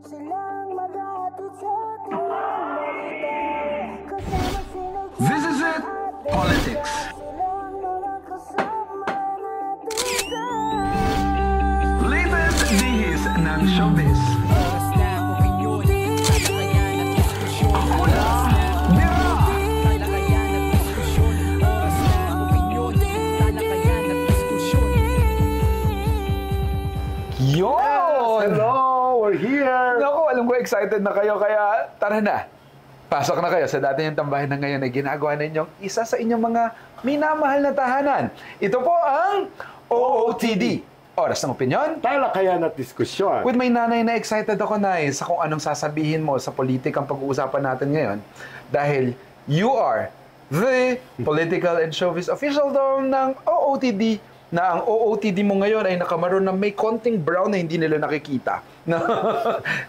This is it, politics. Latest dihis ng showbiz. Ako na, Dira! Yun! Hello! We're here! Naku, alam ko excited na kayo, kaya tara na. Pasok na kayo sa dati yung tambahin na ngayon ay ginagawa ninyong isa sa inyong mga minamahal na tahanan. Ito po ang OOTD. Oras ng opinyon. Talakayan at diskusyon. With my nanay na excited ako na sa kung anong sasabihin mo sa politikang pag-uusapan natin ngayon. Dahil you are the political and showbiz official dome ng OOTD, na ang OOTD mo ngayon ay nakamaroon na may konting brown na hindi nila nakikita.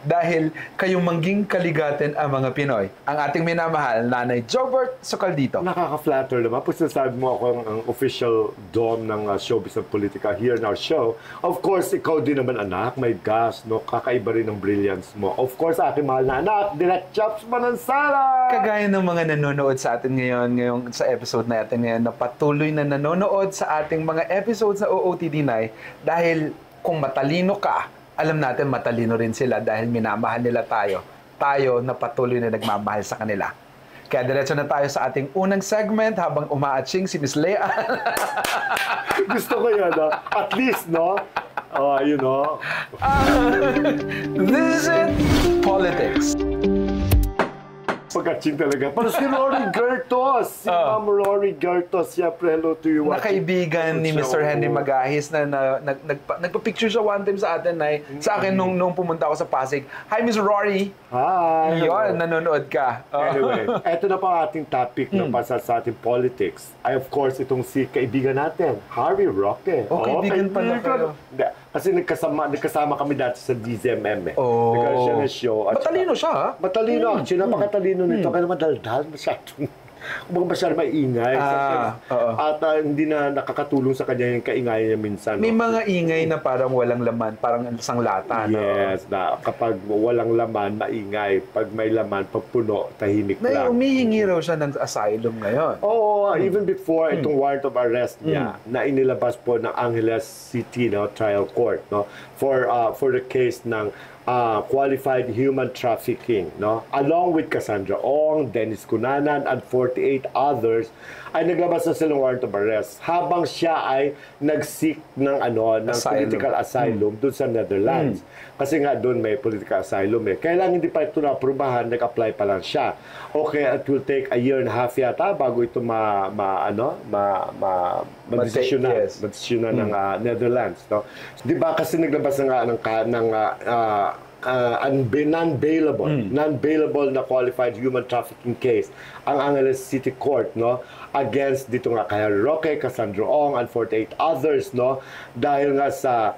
Dahil kayong mangging kaligatin ang mga Pinoy. Ang ating minamahal, Nanay Jobert Socaldito. Nakaka-flatter naman. Kung sinasabi mo ako ang official dome ng showbiz at politika here in our show. Of course, ikaw din naman anak, may gas, no? Kakaiba rin ng brilliance mo. Of course, aking mahal na anak, Direk Chops Manansala! Kagaya ng mga nanonood sa atin ngayon sa episode natin ngayon, na patuloy na nanonood sa ating mga episodes sa OOTD na dahil kung matalino ka, alam natin matalino rin sila dahil minamahal nila tayo. Tayo na patuloy na nagmamahal sa kanila. Kaya diretso na tayo sa ating unang segment habang umaaching si Miss Lea. Gusto ko yun, no? At least, no? You know. This is it, politics. Pagkaching talaga. Pero si Rory Gertos, si Ma'am Rory Gertos, siyempre, hello to you. Nakaibigan ni Mr. Henry Magahis na nagpa-picture siya one time sa atin, sa akin nung pumunta ako sa Pasig. Hi, Miss Rory! Hi! Yun, nanonood ka. Anyway, eto na pa ating topic na pasal sa ating politics. Ay, of course, itong si kaibigan natin, Harry Roque. Kaibigan pala kayo. Kasi nagkasama kami dati sa DZMM. Nagkaroon siya ng show. Matalino siya, ha? Matalino, actually, napakatalino nito. Kaya madaldal masyadong. Kumbaga masyadong maingay. At hindi na nakakatulong sa kanya yung kaingay niya minsan. May mga ingay na parang walang laman, parang isang lata. Yes, na kapag walang laman, maingay. Pag may laman, pag puno, tahimik lang. Umihingi raw siya ng asylum ngayon. Oo, even before itong warrant of arrest niya, na inilabas po ng Angeles City Trial Court, no, for the case ng qualified human trafficking, no? Along with Cassandra Ong, Dennis Cunanan, and 48 others, ay naglabas na silang warrant of arrest habang siya ay nag-seek ng political asylum doon sa Netherlands. Kasi nga doon may political asylum eh. Kaya lang hindi pa ito na-aprobahan, nag-apply pa lang siya. Okay, it will take a year and a half yata bago ito madesisyonan ng Netherlands, no? 'Di ba kasi naglabas na nga ng non-bailable na qualified human trafficking case ang Angeles City Court, no, against dito nga kay Roque, Cassandra Ong, and 48 others, no, dahil nga sa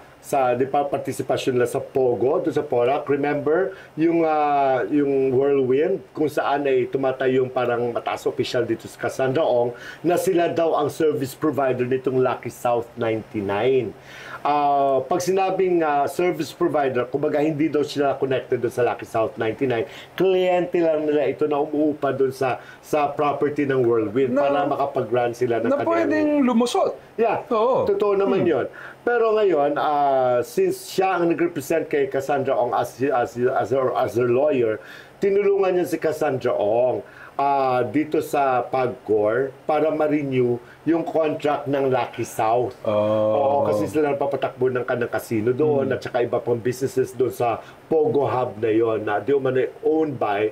partisipasyon nila sa Pogo, doon sa Porac. Remember, yung whirlwind, kung saan ay tumatay yung parang mataas official dito sa Cassandra Ong, na sila daw ang service provider nitong Lucky South 99. Pag sinabing service provider, kumbaga hindi daw sila connected doon sa Lucky South 99, kliyente lang nila ito na umuupa doon sa property ng whirlwind para makapag-run sila ng na pwedeng lumusot. Yeah, totoo naman yun. Pero ngayon, since siya ang nag-represent kay Cassandra Ong as her lawyer, tinulungan niya si Cassandra Ong dito sa PAGCOR para ma-renew yung contract ng Lucky South. Oo, kasi sila napapatakbo ng kanang casino doon at saka iba pang businesses doon sa Pogo Hub na yon na di man owned by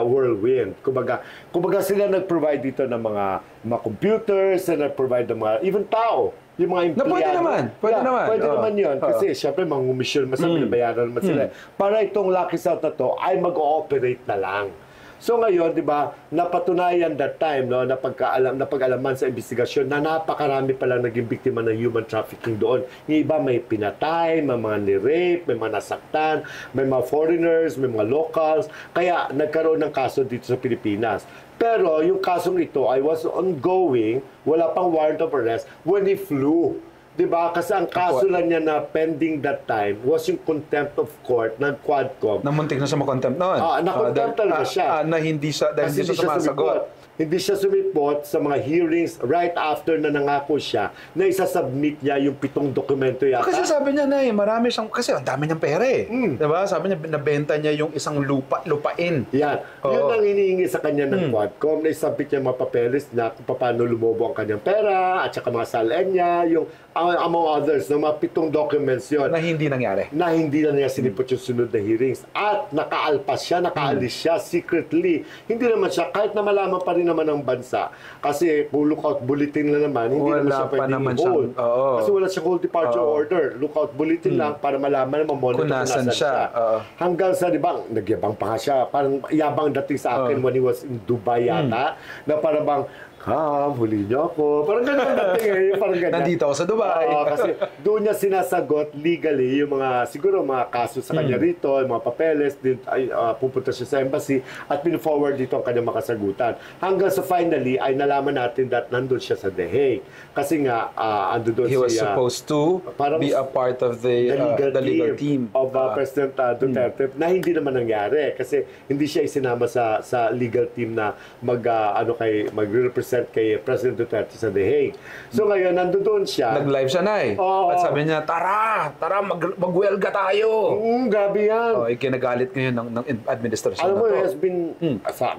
Whirlwind. Kumbaga sila nag-provide dito ng mga computers, sila nag-provide ng mga even tao. Yung mga empleyado. Pwede naman. Pwede naman yun. Kasi syempre, mga umisyon, bayaran naman sila. Para itong Lucky South na to ay mag-ooperate na lang. So ngayon, di ba, napatunayan that time, no, napag-alaman sa investigasyon na napakarami palang naging biktima ng human trafficking doon. Yung iba may pinatay, may mga ni-rape, may mga nasaktan, may mga foreigners, may mga locals. Kaya nagkaroon ng kaso dito sa Pilipinas. Pero yung kasong ito ay was ongoing, wala pang warrant of arrest when he flew Diba? Kasi ang kaso lang niya na pending that time was yung contempt of court ng Quadcom. Namuntik na siya makontempt noon. Na-contempt talaga siya. Na hindi siya, dahil hindi siya sumasagot. Hindi siya sumipot sa mga hearings right after na nangako siya na isasubmit niya yung 7 dokumento yata. Kasi sabi niya na marami siyang, kasi ang dami niyang pera eh. Diba? Sabi niya, nabenta niya yung isang lupain. Yan. Oo. Yun ang hinihingi sa kanya ng Quadcom na isubmit niya mga papeles na kung paano lumobo ang kanyang pera at saka mga salin niya, yung among others, ng mga 7 documents yun. Na hindi nangyari. Na hindi na niya sinipot yung sunod na hearings. At nakaalpas siya, nakaalis siya secretly. Hindi naman siya, kahit na malaman pa rin naman ng bansa. Kasi lookout bulletin lang naman, hindi naman siya pwedeng i-hold. Kasi wala siya hold departure order. Lookout bulletin lang para malaman na mamonitor kung nasan siya. Hanggang sa, di ba, nagyabang pa nga siya. Parang yabang dating sa akin when he was in Dubai yata, na parang bang, huli niyo ako. Parang ganun dating eh. Parang ganyan. Nandito ako sa Dubai. Kasi doon niya sinasagot legally yung mga, siguro mga kaso sa kanya rito, yung mga papeles, pupunta siya sa embassy at pin-forward dito ang kanyang makasagutan. Hanggang sa finally ay nalaman natin that nandun siya sa The Hague. Kasi nga, ando doon He was supposed to be a part of the legal team of President Duterte na hindi naman nangyari kasi hindi siya isinama sa legal team na mag-represent kay President Duterte sa The Hague. So ngayon, nandoon siya. Nag-live siya na eh. At sabi niya, tara, mag-welga tayo. Grabe yan. Ikinagalit ngayon ng administrasyon Alam mo, na to. has been,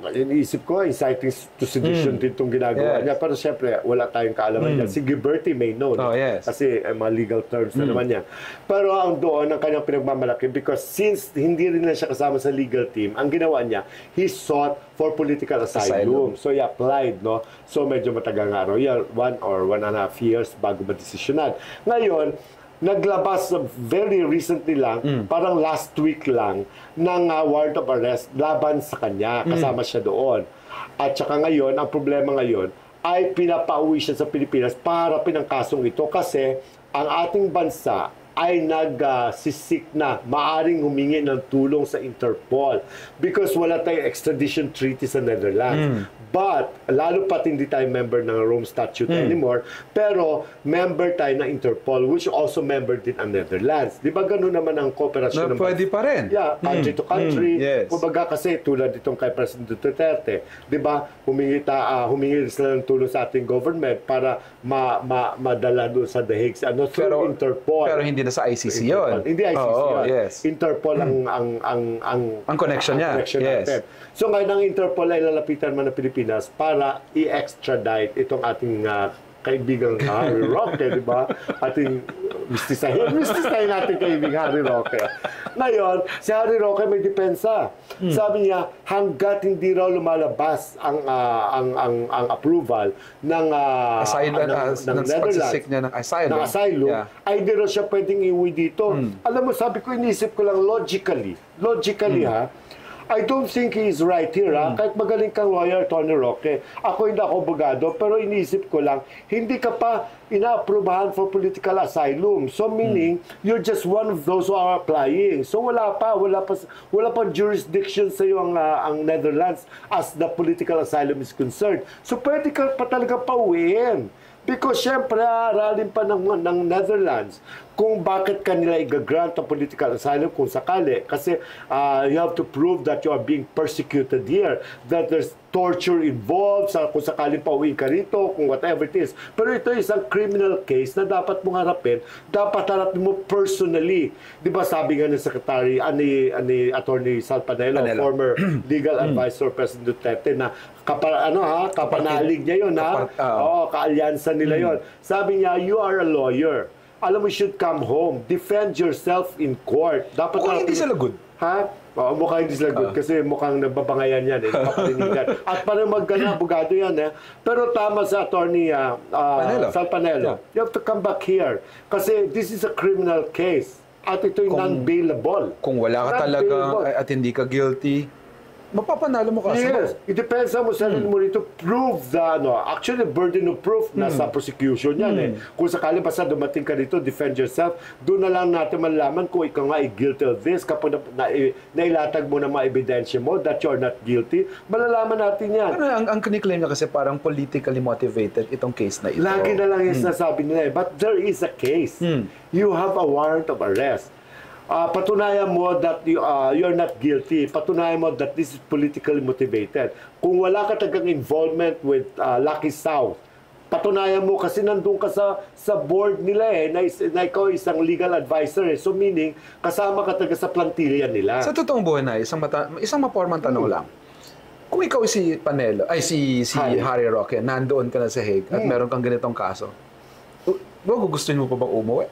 iniisip ko, inciting to sedition din itong ginagawa niya. Pero syempre, wala tayong kaalaman niya. Si Gilberti may know. Kasi mga legal terms na naman niya. Pero ang doon, ang kanyang pinagmamalaki, because since hindi rin na siya kasama sa legal team, ang ginawa niya, he sought for political asylum. So he applied, no? So medyo matagal nga raw yan, 1 or 1.5 years bago madesisyonan. Ngayon, naglabas very recently lang, parang last week lang, ng warrant of arrest laban sa kanya. Kasama siya doon. At saka ngayon, ang problema ngayon, ay pinapauwi siya sa Pilipinas para pinangkasong ito kasi ang ating bansa ay nagsisik na maaring humingi ng tulong sa Interpol because wala tayong extradition treaty sa Netherlands. But, lalo pat hindi tayo member ng Rome Statute anymore, pero member tayo ng Interpol, which also member din ang Netherlands. Di ba ganun naman ang kooperasyon ng pwede pa rin. Yeah, country to country. Yes. Kumbaga kasi tulad itong kay President Duterte, di ba, humingi sila ng tulong sa ating government para madala doon sa The Hague, through Interpol. Pero hindi na sa ICC yun. Hindi ICC yun. Yes. Interpol ang connection niya. natin. So ngayon ang Interpol ay lalapitan man ng Pilipinas para i-extradite itong ating kaibigang Harry Roque, di ba? Ating mistisahin natin kaibigang Harry Roque. Ngayon, si Harry Roque may depensa. Sabi niya, hanggat hindi raw lumalabas ang approval ng pagsisik niya ng asylum, ay hindi raw siya pwedeng iuwi dito. Alam mo, sabi ko, inisip ko lang logically ha, I don't think he is right here, kahit magaling kang lawyer, Tony Roque. Ako hindi ako abogado, pero inisip ko lang, hindi ka pa ina-aprobahan for political asylum. So meaning, you're just one of those who are applying. So wala pa jurisdiction sa iyo ang Netherlands as the political asylum is concerned. So pwede ka pa talaga pauwiin. Because syempre, aralin pa ng Netherlands kung bakit kanila i-grant ang political asylum kung sakali. Kasi you have to prove that you are being persecuted here, that there's torture involved, kung sakaling pauwi ka rito, kung whatever it is. Pero ito isang criminal case na dapat mong harapin, dapat harapin mo personally. Di ba sabi nga ng Secretary, ni Attorney Sal Panelo, former legal advisor President Duterte, na kapanalig niya yun, kaalyansa nila yun. Sabi niya, you are a lawyer. Alam mo, you should come home. Defend yourself in court. Dapat kung hindi sila good. Ha? Mukhang hindi sila good kasi mukhang nababangayan yan, napapalinigan. At parang abogado yan, Pero tama sa Attorney Sal Panelo. You have to come back here. Kasi this is a criminal case. At ito'y non-bailable. Kung wala ka talaga at hindi ka guilty, mapapanalo mo kaso. Yes, it depends sa mo sarili mo rito. Prove the, actually, burden of proof nasa prosecution yan eh. Kung sakali basta dumating ka dito, defend yourself, doon na lang natin malalaman kung ikaw nga ay guilty of this. Kapag nailatag mo na mga ebidensya mo that you're not guilty, malalaman natin yan. Ano, ang kiniklaim niya kasi parang politically motivated itong case na ito. Lagi na lang yung sinasabi nila eh. But there is a case. You have a warrant of arrest. Patunayan mo that you're not guilty. Patunayan mo that this is politically motivated. Kung wala ka tagang involvement with Lucky South, patunayan mo kasi nandun ka sa board nila eh, na ikaw isang legal advisor eh. So meaning, kasama ka taga sa plantilla nila. Sa totoong buhay na, isang mapormang tanong lang. Kung ikaw si Panelo, ay si Harry Roque, nandoon ka na sa Hague at meron kang ganitong kaso, gugustuhin mo pa bang umuwi?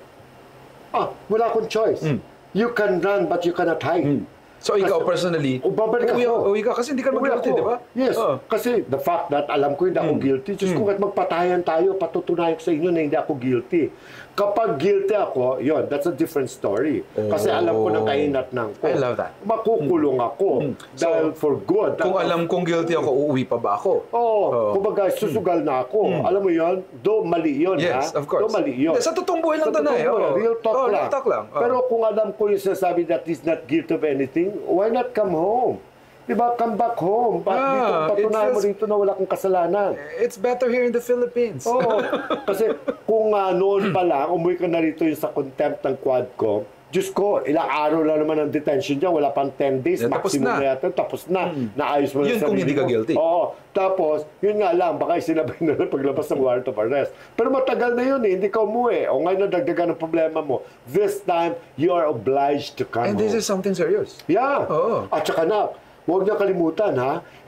Wala akong choice. You can run but you cannot hide. So ikaw personally, babalik ako. uwi ka kasi hindi ka mag-guilty, di ba? Yes. Kasi the fact that alam ko hindi ako guilty, just kung magpatayan tayo, patutunayan ko sa inyo na hindi ako guilty. Kapag guilty ako, that's a different story. Kasi alam ko ng kahinatnan ko. I love that. Makukulong ako. Dahil for good. Kung alam kong guilty ako, uuwi pa ba ako? Kumbaga, susugal na ako. Alam mo yun? Mali yun, yes, of course. Mali yun. Sa totoong buhay lang ito na eh. Real talk lang. Real talk lang. Pero kung alam ko yung sinasabi that he's not guilty of anything, why not come home? Diba? Come back home. Patunayan mo dito na wala kang kasalanan. It's better here in the Philippines. Kasi kung noon pa lang, umuwi ka na rito yung sa contempt ng Quadcom, Diyos ko, ilang araw lang naman ang detention niya, wala pang 10 days, maximum na yata, tapos na. Naayos mo na yun kung hindi ka guilty. Tapos, yun nga lang, baka isinabay na lang paglabas ng warrant of arrest. Pero matagal na yun hindi ka umuwi. O ngayon nadagdagan ang problema mo. This time, you are obliged to come And this is something serious. Yeah. At saka na, huwag niya kalimutan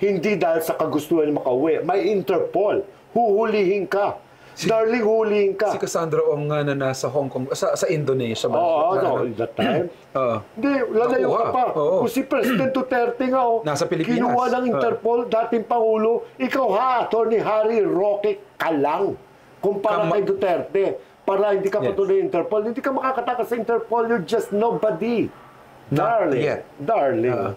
hindi dahil sa kagustuhan niya makauwi. May Interpol. Huhulihin ka. Darling, hulihin ka. Si Cassandra Ong nga na nasa Hong Kong, sa Indonesia ba? That time. Hindi, lalayo ka pa. Kung si President Duterte nga, nasa Pilipinas. Kinuha ng Interpol, dating Pangulo, ikaw Attorney Harry Roque ka lang. Kumpara kay Duterte. Para hindi ka patuloy Interpol, hindi ka makakatakas sa Interpol, you're just nobody. Darling. Darling.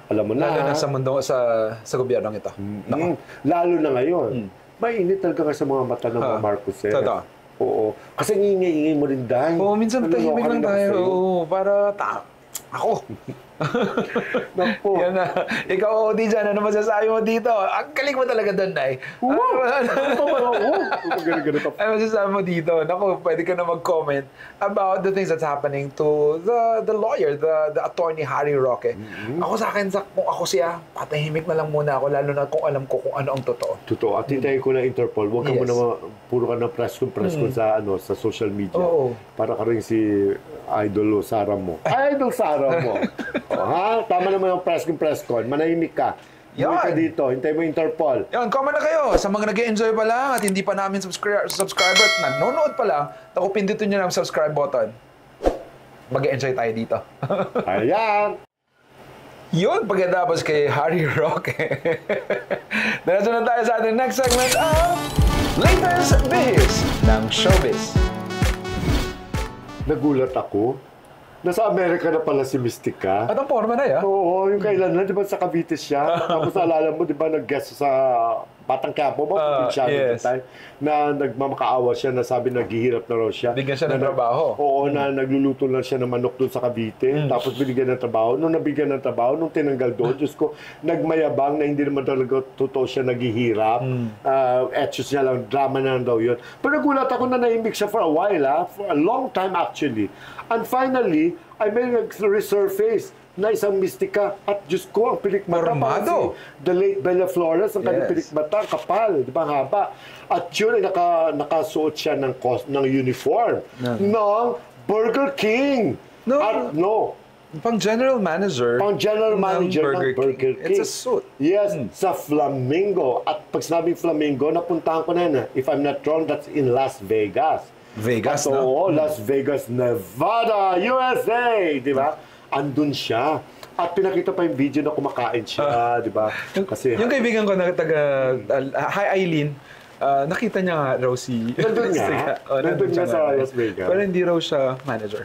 Alam mo na. Lalo na sa mundo, sa gobyernong ito. Lalo na ngayon. Mainit talaga sa mga mata ng mga Marcoses. Oo. Kasi ingay-ingay mo rin dahil. Minsan tahimik lang tayo. Para ako. Naku. Yan na. Ikaw, Odi, dyan, ano masasabi mo dito? Ang galing mo talaga doon, Nay. Ano masasabi mo dito? Naku, pwede ka na mag-comment about the things that's happening to the lawyer, the attorney Harry Roque. Ako sa akin, kung ako siya, patahimik na lang muna ako, lalo na kung alam ko kung ano ang totoo. Totoo. At hintayin ko na Interpol. Huwag ka muna, puro ka na press con sa social media. Para ka rin si Idol Sara mo. Idol Sara mo. Tama naman yung press con. Manahimik ka. Huwag ka dito. Hintay mo Interpol. Comment na kayo. Sa mga nag-enjoy pa lang at hindi pa namin subscriber at nanonood pa lang, ako pindutin nyo ng subscribe button. Mag-enjoy tayo dito. Ayan! Yun, pagkatapos kay Harry Roque. Diretso na tayo sa ating next segment of Latest Biz ng Showbiz. Nagulat ako. Nasa Amerika na pala si Mystica. At ang forma na yan. Oo, yung kailan na, di ba sa Cavite siya? Tapos naalala mo, di ba nag-guest sa Batang Quiapo ba? Yes. Na nagmamakaawa siya, na sabi naghihirap na raw siya. Bigyan siya ng trabaho. Oo, na nagluluto lang siya ng manok doon sa Cavite. Tapos binigyan ng trabaho. Nung nabigyan ng trabaho, nung tinanggal doon, Diyos ko, nagmayabang na hindi naman talaga totoo siya naghihirap. Etchos niya lang, drama na daw yun. Pero nagulat ako na naimik siya for a while, for a long time actually. And finally, I may resurface na isang Mystica at Diyos ko, ang pilikmata. Formado. The late Bella Flores, ang kanyang pilikmata, kapal, di ba, haba. At yun, nakasuot siya ng uniform ng Burger King. Pang general manager. Pang general manager ng Burger King. It's a suit. Yes, sa Flamingo. At pag sinabing Flamingo, napuntahan ko na yun. If I'm not wrong, that's in Las Vegas. Vegas, Las Vegas, Nevada, USA, di ba? Andun siya. At pinakita pa yung video na kumakain siya, di ba? Kasi yung kaibigan ko na hi Eileen, nakita niya nga raw si... Nandun nga? Nandun nga sa Las Vegas? Pero hindi raw siya manager.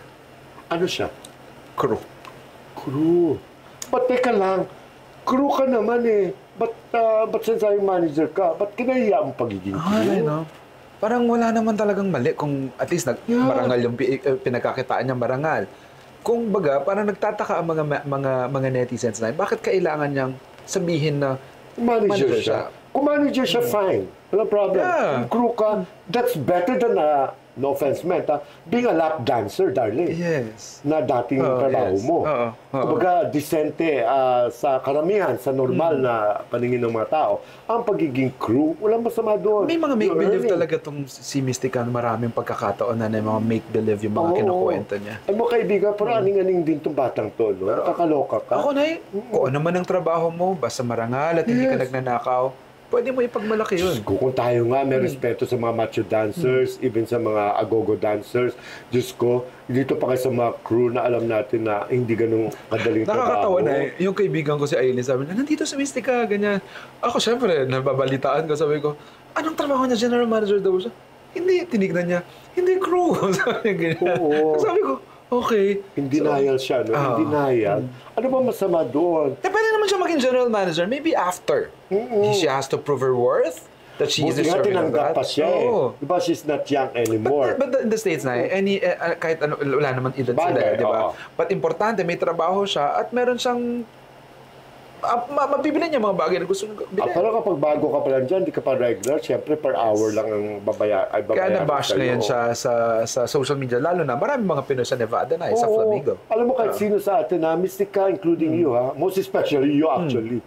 Ano siya? Crew. But teka lang, Crew ka naman eh. Ba't sinasabing manager ka? Ba't kinahiya ang pagiging crew? No? Parang wala naman talagang mali kung at least marangal yung pinagkakitaan niya marangal. Kung baga, parang nagtataka ang mga netizens na bakit kailangan niyang sabihin na Manager siya. Kung manager siya, fine. Walang problem. Yeah. Kung crew ka, that's better than no offense meant, being a lap dancer, darling. Yes. Na dating trabaho yes. mo. Oo. Kumbaga, disente sa karamihan, sa normal na paningin ng mga tao. Ang pagiging crew, walang masama doon. May mga You're make-believe earning. talaga itong si Mystica, maraming pagkakataon na mga make-believe yung mga Oo. kinukwento niya. Ay mo kaibigan, pero aning-aning din tong batang to, no? Nakakaloka ka. Ako na kung ano man ang trabaho mo, basta marangal at hindi ka Yes. nagnanakaw, pwede mo ipagmalaki yun. Kung tayo nga may respeto sa mga macho dancers, even sa mga agogo dancers, Diyos ko, dito pa kayo sa mga crew na alam natin na hindi ganun kadaling Nakakatawa trabaho. na yung kaibigan ko si Aileen, sabi niya, nandito sa Mystica, ganyan. Ako syempre, nababalitaan ko, sabi ko, anong trabaho niya? General manager daw siya. Hindi, tinignan niya, hindi crew. Sabi niya, ganyan. Oo. Sabi ko, okay. In denial siya, no? In denial. Ano ba masama doon? Pwede naman siya maging general manager, maybe after. She has to prove her worth, that she is Buti nga deserving of tinanggap that. pa siya Oo. Diba she's not young anymore? But in the States na, kahit ano, wala naman edad sila, Bagay, di ba? oo. But importante, may trabaho siya at meron siyang mabibili niya mga bagay na gusto niya bilhin. Pero kapag bago ka pa lang dyan, di ka pa regular, syempre per hour lang ang babayaran Kaya nabash sa'yo. ngayon siya sa social media, lalo na marami mga Pinoy sa Nevada na, sa Oo. Flamingo. Alam mo kahit sino sa atin ha, Mystica, including you ha, most especially you actually,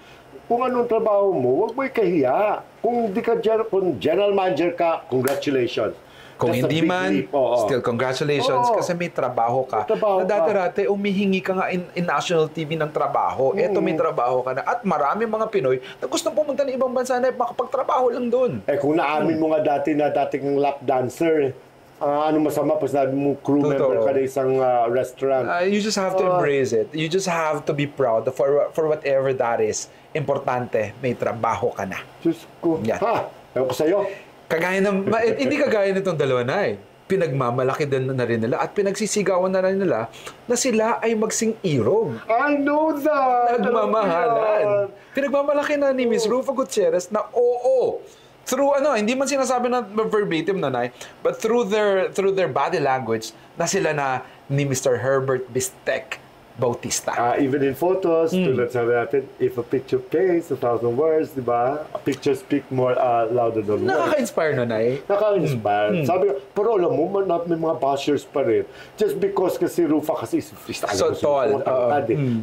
kung anong trabaho mo, huwag mo ikahiya. Kung di ka kung general manager ka, congratulations. Kung That's a hindi big man, leap, oo. still congratulations Oo. kasi may trabaho ka. May trabaho na dati-dati, umihingi ka nga in national TV ng trabaho. Eto may trabaho ka na. At marami mga Pinoy na gusto pumunta ng ibang bansa na makapagtrabaho lang doon. Eh kung naamin mo nga dati na dating lap dancer, ano masama pag sinabi mo crew Totoo. member ka na isang restaurant. You just have to embrace it. You just have to be proud for whatever that is. Importante, may trabaho ka na. Diyos ko. Yan. Ha? Ewan ko sa'yo. Kagaya ng, hindi kagaya nitong dalawa na eh. Pinagmamalaki din na rin nila at pinagsisigawan na rin nila na sila ay magsing-irog. I know that! Nagmamahalan. Pinagmamalaki na ni Miss Rufa Gutierrez na oo. Through hindi man sinasabi na verbatim nanay, but through their body language na sila na ni Mr. Herbert Bistek Bautista. Even in photos, tulad sabi natin, if a picture pays 1,000 words, di ba? A picture speak more louder than words. Nakaka-inspire nanay. Nakaka-inspire. Sabi ko, pero alam mo, may mga bashers pa rin. Just because kasi Rufa kasi is So tall.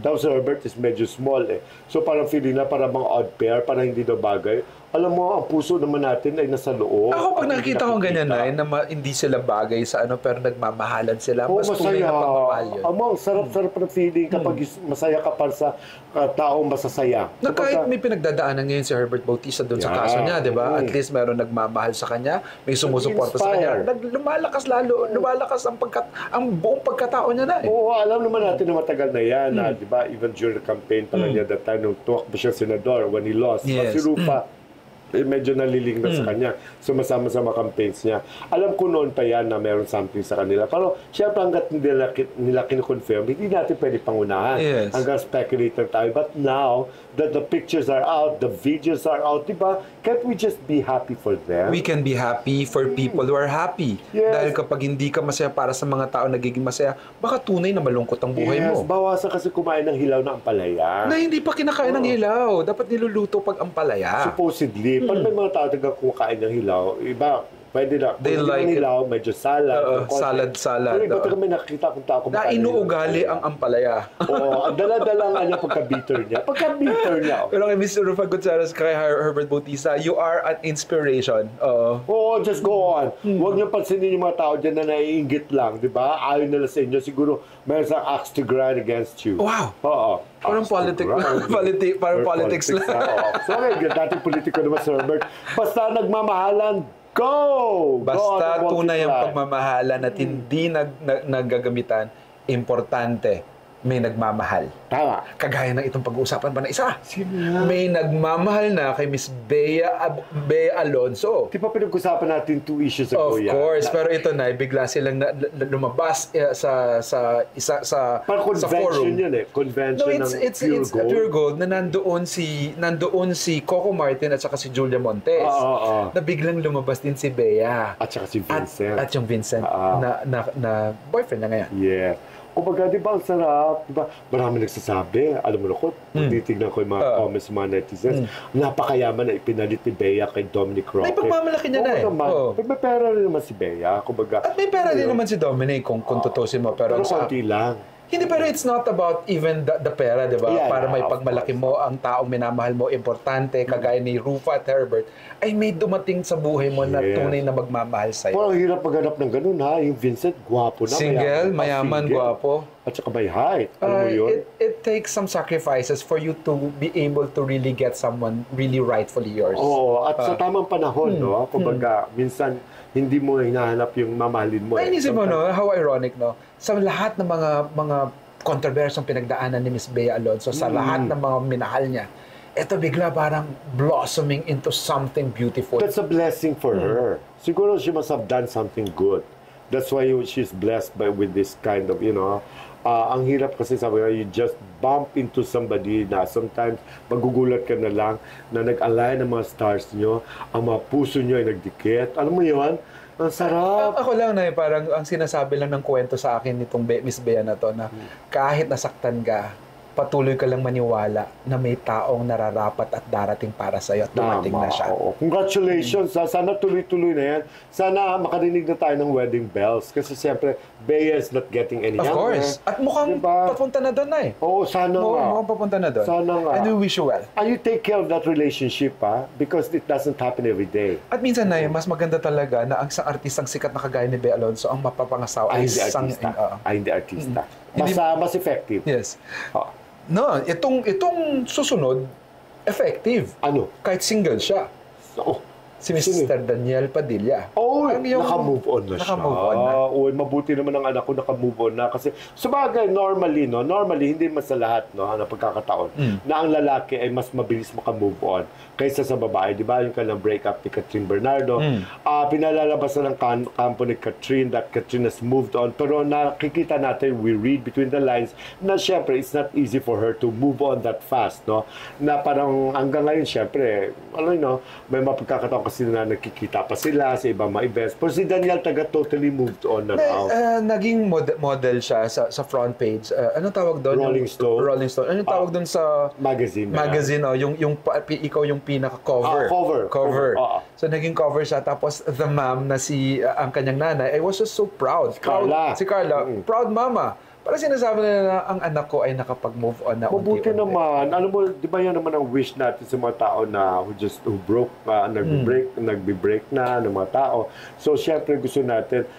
Tapos Herbert is medyo small eh. So parang feeling na parang mga odd pair, parang hindi daw bagay. Alam mo, ang puso naman natin ay nasa loob. Ako pag nakikita ko ganyan na hindi sila bagay sa pero nagmamahalan sila, Oo, mas tunay na pagmamahal yun. Ang sarap-sarap na feeling kapag masaya ka para sa taong masasaya. Na kahit may pinagdadaanan ngayon si Herbert Bautista doon sa kaso niya, di ba? At least meron nagmamahal sa kanya, may sumusuporta sa kanya. Lumalakas ang buong pagkatao niya na eh. Oo, alam naman natin na matagal na yan, di ba? Even during the campaign pa lang niya that time, nung tuwakbo siya senador when he lost. Yes. Si Rufa, medyo naliling na sa kanya. Sumasama sa mga campaigns niya. Alam ko noon pa yan na meron something sa kanila. Pero syempre hanggat nila kinoconfirm, hindi natin pwede pangunahan. Yes. Hanggang speculator tayo. But now that the pictures are out, the videos are out, di ba? Can't we just be happy for them? We can be happy for people who are happy. Yes. Dahil kapag hindi ka masaya para sa mga tao nagiging masaya, baka tunay na malungkot ang buhay Yes, mo. bawasan kasi kumain ng hilaw na ampalaya. Na hindi pa kinakain ng hilaw. Dapat niluluto pag ampalaya. Supposedly, pag may mga tao talaga kumakain ng hilaw, iba, pwede na. They Kung like hindi hilaw, medyo salad. salad. Pero iba talaga may nakikita kung tao Na kumakain. inuugali ang ampalaya. Oo, ang dala-dala nga niya pagka-bitter niya. Pagka-bitter niya. Pero kay Mr. Rufa Gutierrez, kay Herbert Bautista, you are an inspiration. Oo, just go on. Huwag niyo pansinin yung mga tao dyan na naiinggit lang, di ba? Ayaw nila sa inyo. Siguro, mayroon sa axe to grind against you. Wow! Oo. Parang parang politics lang. Sorry, dating politiko naman, Sir Herbert. Basta nagmamahalan, go! Basta Go on, tunay ang multiply. pagmamahalan at hindi naggagamitan, importante, may nagmamahal. Tama. Kagaya ng itong pag-uusapan pa na isa. Sino yan? May nagmamahal na kay Miss Bea Alonzo. Di ba pinag-usapan natin 2 issues ago Of course, pero ito na, bigla silang lumabas sa Parang sa convention forum. yun eh. Convention No, it's ng Pure Gold na nandoon si Coco Martin at saka si Julia Montes. Na biglang lumabas din si Bea. At saka si Vincent. At yung Vincent na boyfriend na ngayon. Yeah. Kumbaga, di ba, ang sarap? Di ba, marami nagsasabi. Alam mo na ko, titignan ko yung mga comments ng mga netizens. Napakayaman na ipinalit ni Bea kay Dominic Roque. May pagmamalaki niya na eh. Oo. May pera rin naman si Bea. Kumbaga, At may pera din naman si Dominic kung tutusin mo. Pero konti lang. Hindi, pero it's not about even the pera, di ba? Yeah, Para may of pagmalaki course. mo, ang taong minamahal mo, importante, kagaya ni Rufa at Herbert, ay may dumating sa buhay mo na Yes. tunay na magmamahal sa'yo. Parang hirap maghanap ng ganun ha. Yung Vincent, gwapo na. Single, mayaman, single. gwapo. At saka may height. Alam mo yun? It takes some sacrifices for you to be able to really get someone really rightfully yours. Oo. At sa tamang panahon, no? Kumbaga, minsan, hindi mo hinahanap yung mamahalin mo. Nainisip mo, no? How ironic, no? Sa lahat ng mga kontrobersyong pinagdaanan ni Miss Bea Alonzo, sa lahat ng mga minahal niya, eto bigla parang blossoming into something beautiful. That's a blessing for her. Siguro she must have done something good. That's why she's blessed with this kind of, ang hirap kasi sabi nga, you just bump into somebody na sometimes magugulat ka na lang na nag-align ng mga stars nyo, ang mga puso nyo ay nagdikit. Alam mo yun? Ang sarap. Ako lang na parang ang sinasabi lang ng kwento sa akin nitong Miss Bea na to na kahit nasaktan ka, patuloy ka lang maniwala na may taong nararapat at darating para sa'yo at dumating na siya. Oo. Congratulations. Sana tuloy-tuloy na yan. Sana makarinig na tayo ng wedding bells. Kasi siyempre, Bea is not getting any Of younger. course. At mukhang Diba? papunta na doon na eh. Oo, sana nga. Mukhang papunta na doon. Sana nga. And we wish you well. And you take care of that relationship, because it doesn't happen every day. At minsan na mas maganda talaga na ang isang artistang sikat na kagaya ni Bea Alonzo ang mapapangasawa Ay, ay hindi isang... artista. Ay, hindi artista. Hindi- Mas effective. Yes. Ah, No, itong susunod, effective. ano? Kahit single siya. Oh, Si Sino? Mr. Daniel Padilla. Oh, Ang yung- naka-move on na siya. Naka-move on na. Uy, mabuti naman ang anak ko naka-move on na. Kasi, sabagay, normally, hindi man sa lahat, na pagkakataon, na ang lalaki ay mas mabilis maka-move on kaysa sa babae. Di ba? Yung kanilang breakup ni Catherine Bernardo. Pinalalabas na ng kampo ni Catherine that Catherine has moved on. Pero nakikita natin, we read between the lines, na syempre, it's not easy for her to move on that fast, no? Na parang hanggang ngayon, syempre, may mapagkakataon kasi na nakikita pa sila sa ibang mga events. Pero si Daniel totally moved on na raw. Naging model siya sa front page. Anong tawag doon? Rolling Stone. Rolling Stone. Anong tawag doon sa Magazine. magazine? Ikaw yung pinaka-cover. Cover. So naging cover siya. Tapos the mom na ang kanyang nanay, I was just so proud. Carla. Si Carla. Proud mama. Para sinasabi na ang anak ko ay nakapag-move on na Mabuti unti-unti. naman. Alam mo, di ba yan naman ang wish natin sa mga tao na who broke, nagbe-break na ng mga tao. So, syempre gusto natin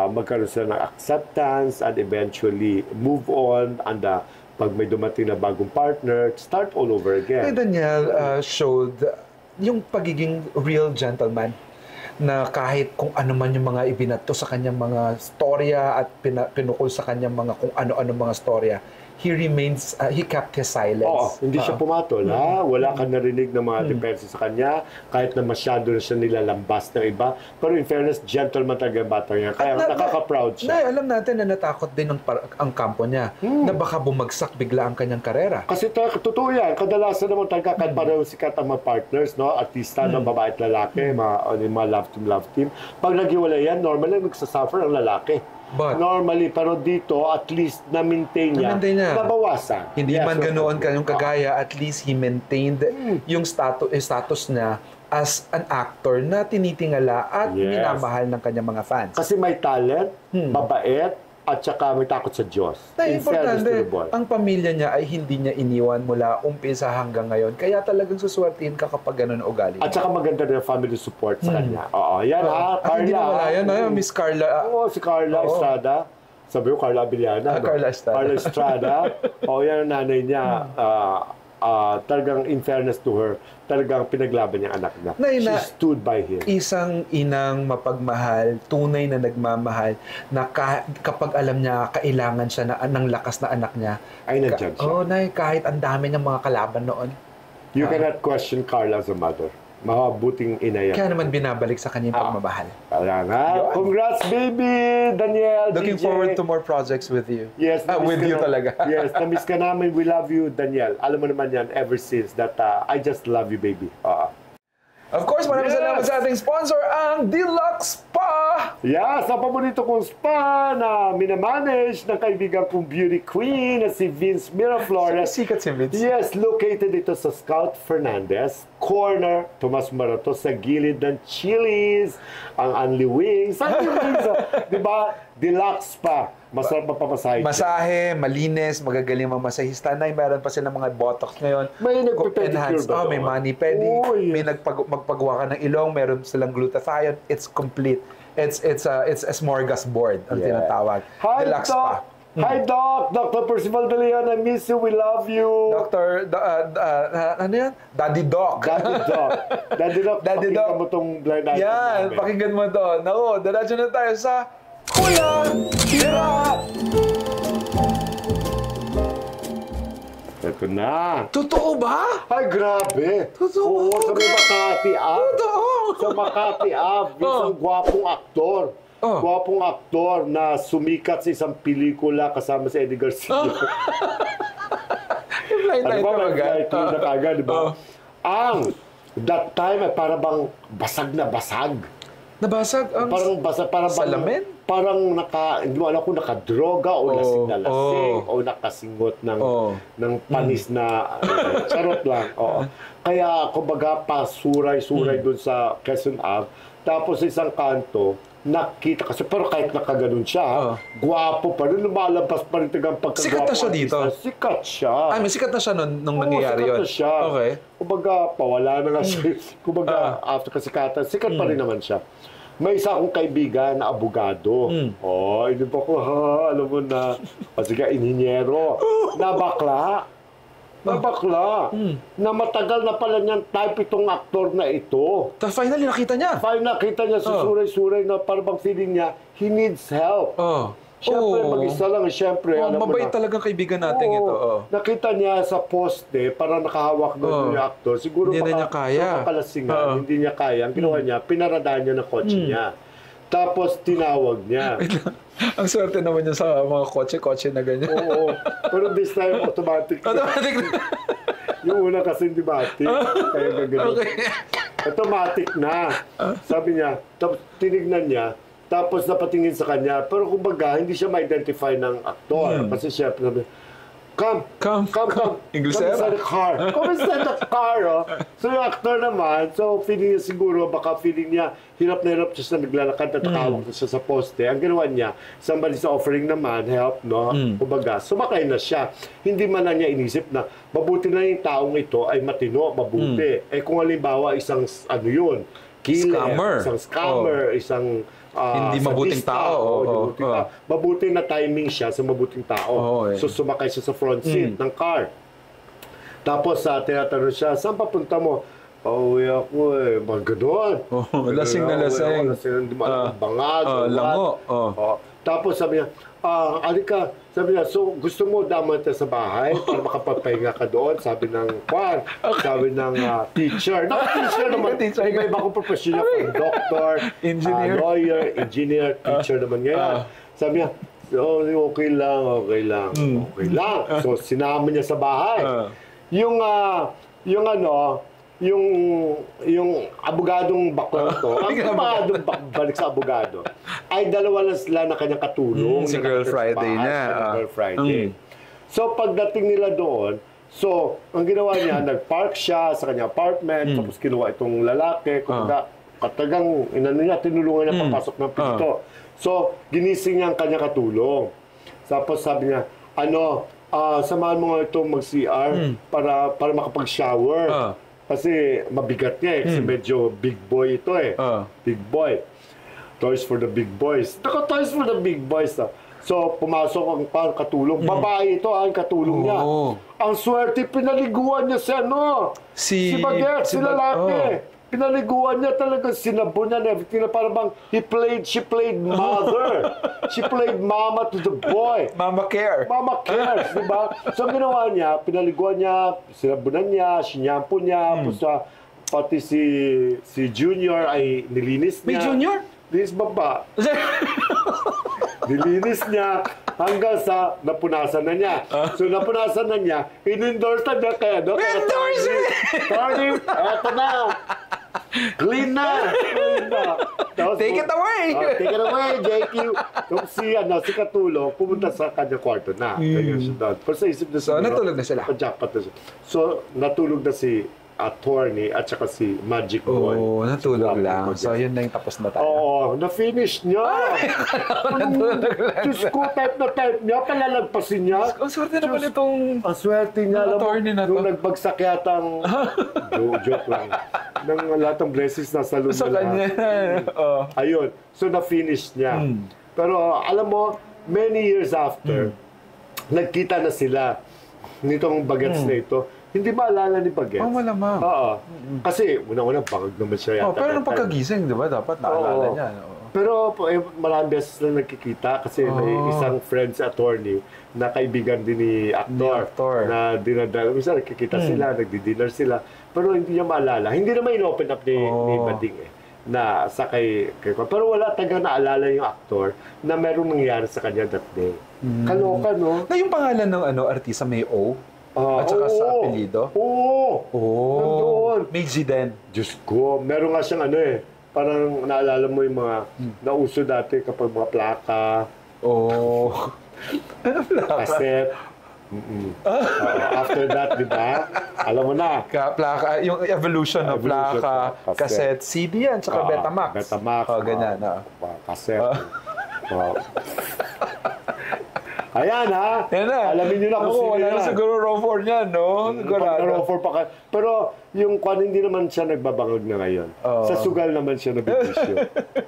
magkaroon sila ng acceptance and eventually move on and pag may dumating na bagong partner, start all over Kay again. Daniel showed yung pagiging real gentleman na kahit kung ano man yung mga ibinato sa kanyang mga storya at pinukol sa kanyang mga kung ano-ano mga storya, he kept his silence. Oo, hindi siya pumatol, ha? Wala kang narinig ng mga depensa sa kanya, kahit na masyado na siya nilalambas ng iba. Pero in fairness, gentleman talaga ang bata niya. Kaya nakaka-proud siya. Alam natin na natakot din ang kampo niya na baka bumagsak bigla ang kanyang karera. Kasi totoo yan. Kadalasan naman talaga kahit pareho sikat ang mga partners, no? Artista, no? Babae at lalaki, mga love team. Pag naghiwalay yan, normally nagsasuffer ang lalaki. But, normally, pero dito, at least na-maintain niya, nabawasan. Hindi man ganoon yung kagaya, at least he maintained yung status niya as an actor na tinitingala at minamahal ng kanyang mga fans. Kasi may talent, mabait, at saka may takot sa Diyos. Na importante, ang pamilya niya ay hindi niya iniwan mula umpisa hanggang ngayon. Kaya talagang suswertihin ka kapag gano'n ugali. At saka maganda rin ang family support sa kanya. Oo, yan Carla. At hindi na wala yan, Miss Carla. Oo, si Carla Estrada. Sabi ko, Carla Abiliana. Carla Estrada. Carla Estrada. Oo, yan ang nanay niya. talagang in fairness to her, talagang pinaglaban niya anak niya. She stood by him. Isang inang mapagmahal, tunay na nagmamahal, na kapag alam niya kailangan siya ng lakas na anak niya, ay nandiyan siya. Nay, kahit ang dami ng mga kalaban noon. You cannot question Carla as a mother. Mabuting ina yan. Kaya naman binabalik sa kanyang pagmamahal. Kaya nga. Congrats, baby! Danielle, Looking DJ. forward to more projects with you. Yes. With you talaga. Yes, na-miss ka namin. We love you, Danielle. Alam mo naman yan ever since that I just love you, baby. Of course, maraming salamat sa ating sponsor, ang Deluxe Spa! Yes, ang paborito kong spa na minamanage ng kaibigan kong beauty queen na si Vince Miraflores. Sikat si Vince. Yes, located ito sa Scout Fernandez, corner, Tomas Morato, sa gilid ng Chili's, ang Unli Wings. Saan yung wings? Diba? Deluxe Spa. Masarap mapapasahe. Masahe, malinis, magagaling mga masahista. Meron pa silang mga botox ngayon. May nagpe-pedicure ba? May mani-pedi, may magpagawa ka ng ilong, meron silang glutathione. It's complete. It's a smorgasbord ang tinatawag. Hi, Deluxe Doc! Spa. Hi, Doc! Dr. Percival De Leon, I miss you. We love you. Ano yan? Daddy Doc. Daddy Doc. Daddy Doc, Daddy pakinggan Doc. mo itong blind item Yan, namin. pakinggan mo to. Naku, diretso na tayo sa Kulang Tira! Ito na. Totoo ba? Ay, grabe. Totoo. Oo, sa may Makati Ave. Totoo. Sa Makati Ave, isang gwapong aktor. Gwapong aktor na sumikat sa isang pelikula kasama si Eddie Garcia. Blind Ano ba, item agad. na kagad, di ba? Ang, that time ay para bang basag na basag. Nabasag ang Parang basa, parang salamin? Parang hindi mo alam kung nakadroga o lasing na lasing o nakasingot ng panis na charot lang. Oo. Kaya kumbaga pasuray-suray dun sa Quezon Ave. Tapos sa isang kanto, nakita kasi pero kahit nakaganon siya, gwapo pa rin, lumalabas pa rin tagang pagkagwapo. Sikat na siya dito? Sikat siya. may sikat na siya nung nangyayari sikat yun. na siya. Okay. Kumbaga, pawala na nga siya. Kumbaga, after kasikatan, sikat pa rin naman siya. May isa akong kaibigan na abogado. Hindi pa ko, alam mo na. Sige, inhinyero. Na bakla. Na matagal na pala niyang type itong aktor na ito. Finally, nakita niya. Nakita niya sa suray-suray na parang feeling niya, he needs help. Siyempre, mag-isa lang. Siyempre, alam mo mabait na. talagang kaibigan natin ito. Nakita niya sa poste, parang nakahawak doon yung aktor. Siguro Hindi na niya kaya. Makalasingan, hindi niya kaya. Ang ginawa niya, pinaradaan niya ng kotse niya. Tapos tinawag niya. Ang swerte naman niya sa mga kotse-kotse na ganyan. Oo. Pero this time, automatic. Automatic na. Yung una kasi hindi matik. Kaya gagawin. Okay. Automatic na. Sabi niya, tapos tinignan niya, tapos napatingin sa kanya, pero kumbaga, hindi siya ma-identify ng aktor. Kasi siya, come Inglesera. inside the car. Come inside the car, oh. So yung actor naman, so feeling niya siguro, baka feeling niya, hirap na hirap siya na naglalakad at nakawak na siya sa poste. Ang ginawa niya, somebody's offering naman, help, no? Kumbaga, sumakay na siya. Hindi man na niya inisip na, mabuti na yung taong ito ay matino, mabuti. Kung halimbawa, isang, killer, isang scammer, isang hindi mabuting tao. Mabuti na timing siya sa mabuting tao. So sumakay siya sa front seat ng car. Tapos tinatanong siya, saan papunta mo? Pauwi ako mga ganon. Lasing na lasing. Hindi mo alam, bangag. Lango. Tapos sabi niya, alika, sabi niya, so gusto mo daman tayo sa bahay para makapagpahinga ka doon? Sabi ng Juan, sabi ng teacher. Teacher naman. Iba-iba kong professional. Doctor, engineer, lawyer, engineer, teacher naman ngayon. Sabi niya, okay lang. So sinama niya sa bahay. Yung abogadong bakla to, ang abogadong balik sa abogado, ay dalawa lang sila na kanyang katulong. Si Girl Friday niya. Girl Friday. So pagdating nila doon, so ang ginawa niya, nag-park siya sa kanyang apartment, tapos kinuha itong lalaki, katagang tinulungan niya papasok ng pinto. So ginising niya ang kanyang katulong. Tapos sabi niya, samahan mo nga itong mag-CR para makapag-shower. Kasi mabigat niya kasi medyo big boy ito Big boy. Toys for the big boys. Toys for the big boys. So, pumasok ang katulong. Babae ito, ang katulong niya. Oo. Ang swerte, pinaliguan niya si Baguette, si lalaki. Pinaliguan niya talaga, sinabon niya and everything. Na parang bang, she played mother. She played mama to the boy. Mama care. Mama cares, di ba? So, ang ginawa niya, pinaliguan niya, sinabunan niya, sinyampo niya, pati si Junior ay nilinis May niya. Junior? Linis baba. Nilinis niya hanggang sa napunasan na niya. So, napunasan na niya, in-endorse na niya kaya. Endorse! Tony, eto na. Clean na. Tapos, Take it away! Take it away, JQ. Tapos si Katulong, pumunta sa kanyang kwarto na. Ganyan siya doon. Pero sa isip na So, natulog na sila. Jackpot na siya. So, natulog na si attorney at saka si Magic Boy. Oo, natulog Si lang. Magic So, Boy. yun na yung tapos na tayo. Oo, na-finish niya. Natulog lang. Diyos ko, type niya, palalagpasin niya. Ang swerte naman itong... Ang swerte niya, alam mo, attorney na to. nung nagbagsak yatang, joke lang, nang lahat ng blessings nasa loob Sa na kanya. lahat. Oh. Ayun, so na-finish niya. Pero alam mo, many years after, nagkita na sila nitong Bagets na ito. Hindi maalala ni Bagets. Oh, malamang. Oo. Kasi, unang-una, bangag naman siya yata. Oh, pero nung pagkagising, di ba, dapat naalala Oo. niya. Oo. Pero maraming beses lang nagkikita kasi may isang friends attorney na kaibigan din ni actor, na dinadala. Minsan nagkikita sila, nagdi-dinner sila. Pero hindi niya maalala. Hindi naman in-open up ni Bading na sa kay pero wala taga naalala yung actor na merong nangyari sa kanya that day. Kaloka, no? Na yung pangalan ng artista may O? At saka sa apelido? Oo! Nandoon. May G din. Diyos ko, meron nga siyang parang naalala mo yung mga nauso dati kapag mga plaka, Ano plaka? cassette. After that, di ba? Alam mo na. Plaka, yung evolution ng Evolution plaka, ng cassette, CD yan, tsaka Betamax. Betamax. Ganyan. Cassette. Ayan, ha? Yan na. Alamin nyo na kung sino wala yan. na siguro raw 4 niyan, no? Sigurado. Pa ka. Pero yung kwan, hindi naman siya nagbabangag na ngayon. Sa sugal naman siya nabibisyo.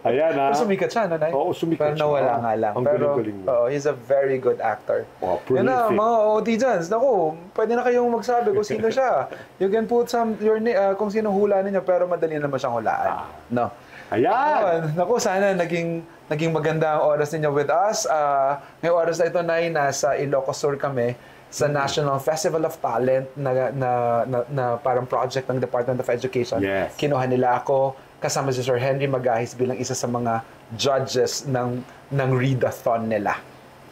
Ayan, ha? Pero sumikat siya, nanay? Oo, sumikat Pero siya. nawala nga lang. Ang Pero galing-galing mo. he's a very good actor. Prolific. Yan na, mga OT-jans. Naku, pwede na kayong magsabi kung sino siya. You can put your kung sino hula ninyo, pero madali naman siyang hulaan. No? Ayan! Naku, sana naging maganda ang oras ninyo with us. Ngayong oras na ito, Nay, nasa Ilocos Sur kami sa National Festival of Talent na parang project ng Department of Education. Yes. Kinuha nila ako kasama si Sir Henry Magahis bilang isa sa mga judges ng readathon nila.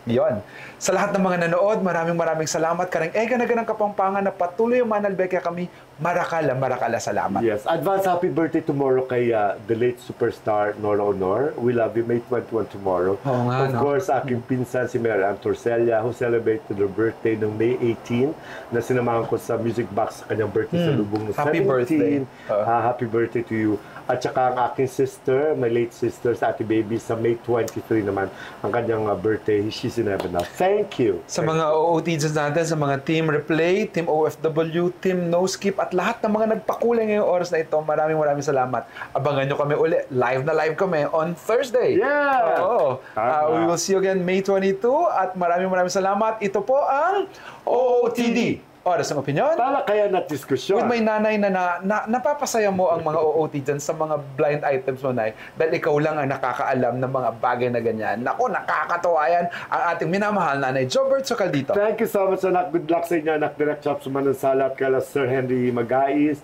Yon. Sa lahat ng mga nanood, maraming salamat. Karang na Kapampangan na patuloy yung manalbekya kami. Marakala salamat. Yes. Advance happy birthday tomorrow kay the late superstar Nora Honor. We love you. May 21 tomorrow. Oo nga, Of course, aking pinsan si Mary Ann Torcella who celebrated her birthday noong May 18 na sinamahan ko sa music box sa kanyang birthday sa Lubong ng Happy 17. birthday. Happy birthday to you. At saka ang aking sister, my late sister, sa Ate Baby, sa May 23 naman, ang kanyang birthday. She's in heaven now. Thank you. Sa mga OOTs natin, sa mga Team Replay, Team OFW, Team No Skip, at lahat ng mga nagpakulay ngayong oras na ito, maraming salamat. Abangan nyo kami uli. Live na live kami on Thursday. Yeah! Oo. We will see you again May 22 at maraming salamat. Ito po ang OOTD. Oras ng opinion. Talakayan at diskusyon. With my nanay na napapasaya mo ang mga OOT dyan sa mga blind items mo, Nay, dahil ikaw lang ang nakakaalam ng mga bagay na ganyan. Naku, nakakatuwa yan ang ating minamahal nanay, Jobert Socaldito. Thank you so much, anak. Good luck sa inyo, anak. Direct Shop sa Manansala at kala Sir Henry Magahis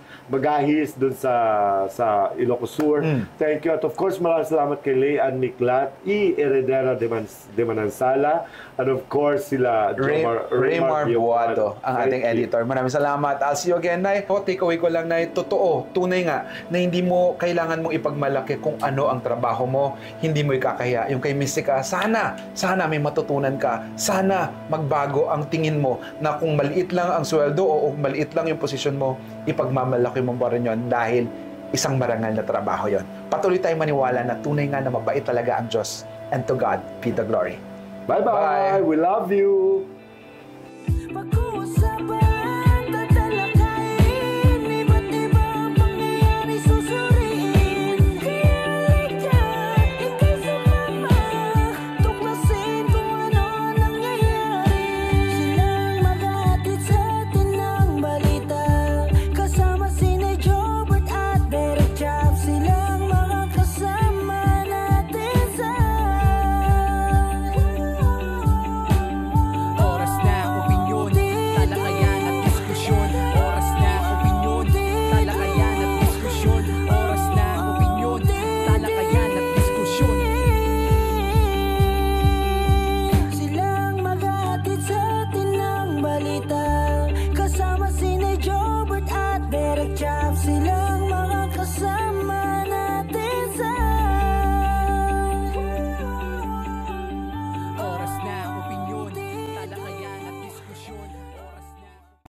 dun sa Ilocos Sur. Thank you. At of course, maraming salamat kay Leanne Miklat, Heredera de Manansala, and of course, sila Raymar Buado, ang ating editor. Maraming salamat. I'll see you again, Nay. Take away ko lang, Nay, totoo, tunay nga, na hindi mo kailangan mong ipagmalaki kung ano ang trabaho mo. Hindi mo ikakahiya. Yung kay Mystica, sana may matutunan ka. Sana magbago ang tingin mo na kung maliit lang ang sweldo o maliit lang yung posisyon mo, ipagmamalaki mo pa rin yun dahil isang marangal na trabaho yon. Patuloy tayong maniwala na tunay nga na mabait talaga ang Diyos. And to God be the glory. Bye-bye. We love you.